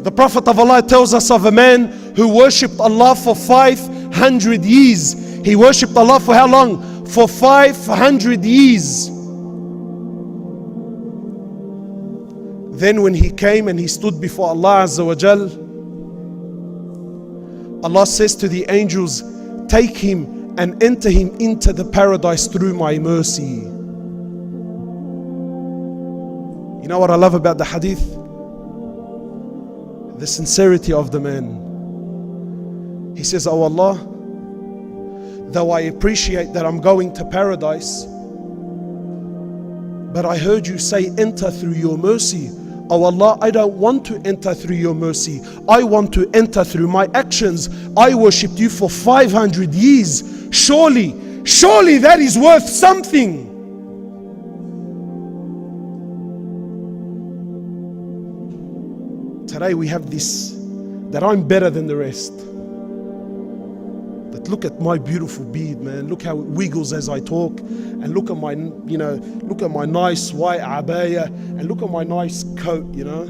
The Prophet of Allah tells us of a man who worshipped Allah for 500 years. He worshipped Allah for how long? For 500 years. Then when he came and he stood before Allah Azza wa Jal, Allah says to the angels, take him and enter him into the paradise through my mercy. You know what I love about the hadith? The sincerity of the man. He says, oh Allah, though I appreciate that I'm going to paradise, but I heard you say enter through your mercy. Oh Allah, I don't want to enter through your mercy. I want to enter through my actions. I worshipped you for 500 years. Surely that is worth something. Today we have this, that I'm better than the rest. That look at my beautiful beard, man. Look how it wiggles as I talk. And look at my, look at my nice white abaya. And look at my nice coat, Who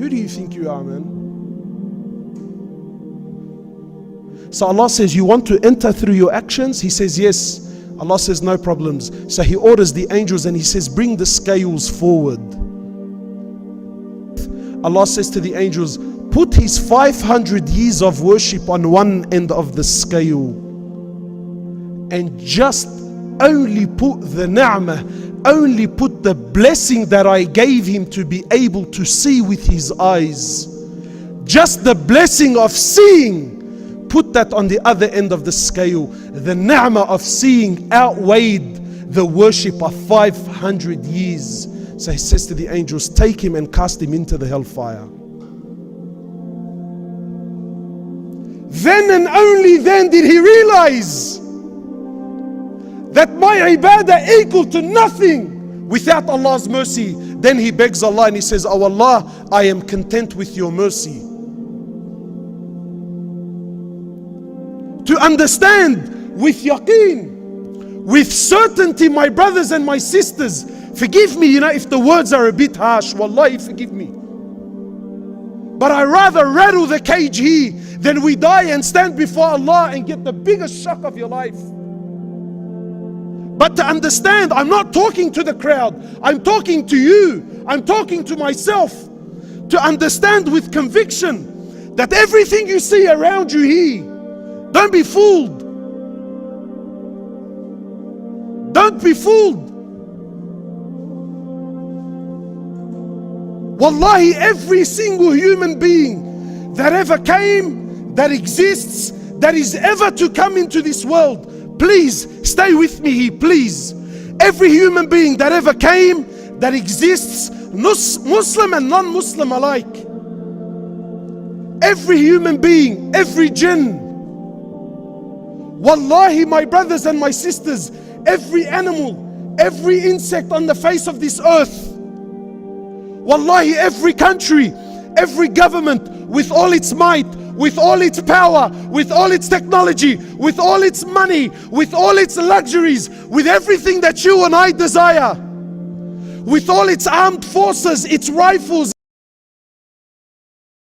do you think you are, man? So Allah says, you want to enter through your actions? He says, yes. Allah says, no problems. So He orders the angels and He says, bring the scales forward. Allah says to the angels, put his 500 years of worship on one end of the scale and just only put the ni'mah, only put the blessing that I gave him to be able to see with his eyes. Just the blessing of seeing, put that on the other end of the scale. The ni'mah of seeing outweighed the worship of 500 years. So He says to the angels, take him and cast him into the hellfire. Then and only then did he realize that my ibadah equal to nothing without Allah's mercy. Then he begs Allah and he says, oh Allah, I am content with your mercy. To understand with yaqeen, with certainty, my brothers and my sisters, forgive me, if the words are a bit harsh, wallahi, forgive me. But I rather rattle the cage here than we die and stand before Allah and get the biggest shock of your life. But to understand, I'm not talking to the crowd. I'm talking to you. I'm talking to myself. To understand with conviction that everything you see around you here, don't be fooled. Don't be fooled. Wallahi, every single human being that ever came, that exists, that is ever to come into this world, please stay with me here, please. Every human being that ever came, that exists, Muslim and non-Muslim alike. Every human being, every jinn. Wallahi, my brothers and my sisters, every animal, every insect on the face of this earth. Wallahi, every country, every government, with all its might, with all its power, with all its technology, with all its money, with all its luxuries, with everything that you and I desire, with all its armed forces, its rifles,